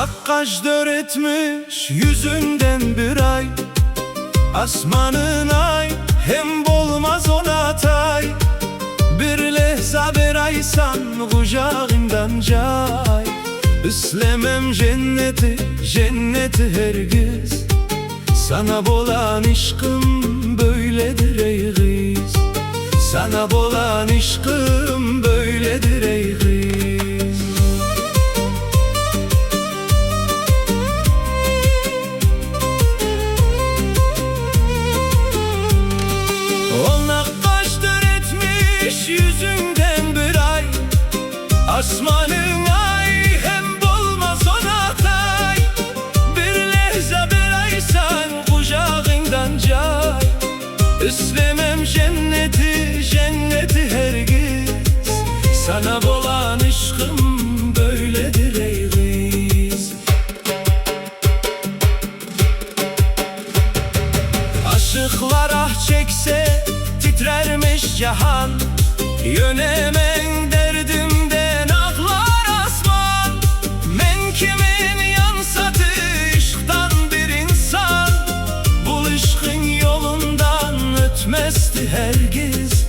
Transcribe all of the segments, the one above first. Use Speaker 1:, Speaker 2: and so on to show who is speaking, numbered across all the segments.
Speaker 1: Nakkaş etmiş yüzünden bir ay, asmanın ay hem bolmaz ona tay. Bir lehza beraysan kucağından cay. İslemem cenneti, cenneti hergiz. Sana bolan işkım böyledir ey kız. Sana bolan işkım böyledir ey kız. Yüzünden bir ay, asmanın ay hem bolmaz ona tay. Bir lehza beraysan kucağından cay. İstemem cenneti, cenneti hergiz. Sana bolan işkım böyledir ey kız. Aşıklar ah çekse titrermiş cihan. Yönemen derdimden ağlar asman. Men kimin yansatı işktan bir insan. Bu işkin yolundan ötmezdi hergiz.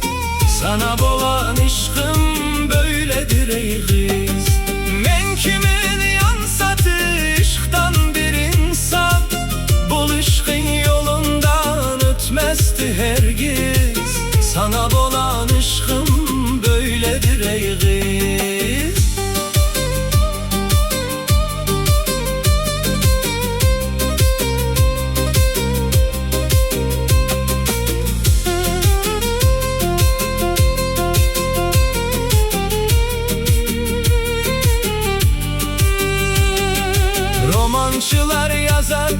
Speaker 1: Sana bolan işkim böyledir ey kız. Men kimin yansatı işktan bir insan. Bu işkin yolundan ötmezdi hergiz. Sana bolan işkim böyledir ey kız. Romancılar yazar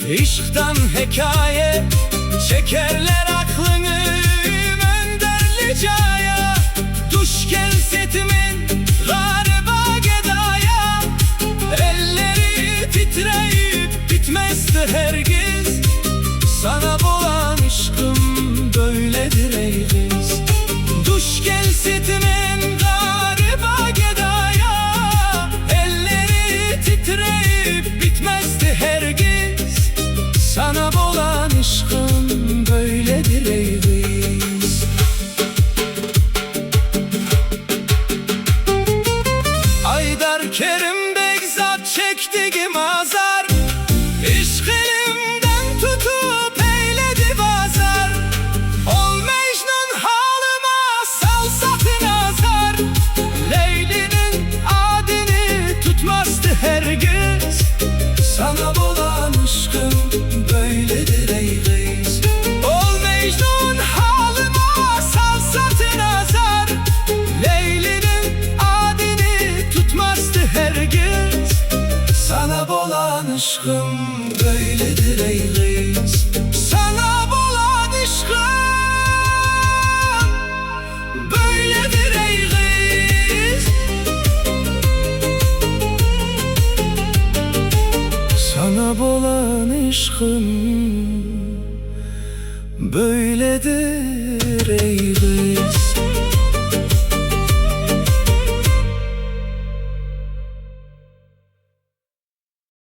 Speaker 1: işktan hikaye. Çekerler aklını caya. Duş kelsetimin gariba gedaya. Elleri titreyip bitmezdi hergiz. Sana bolan işkım böyledir ey kız. Duş kelsetimin gariba gedaya. Elleri titreyip bitmezdi hergiz. Sana bolan işkım böyledir ey kız. Kerim Begzat çektiğim azar. İşk elimden tutup eyledi bazar. Ol Mecnun halıma salsatı nazar. Leyli'nin adını tutmazdı hergiz. Sana bolan işkım böyledir ey kız. Ol Mecnun halıma salsatı nazar. Leyli'nin adını tutmazdı hergiz. Sana bolan işkım böyledir ey kız. Sana bolan işkım böyledir ey kız. Sana bolan işkım böyledir ey kız.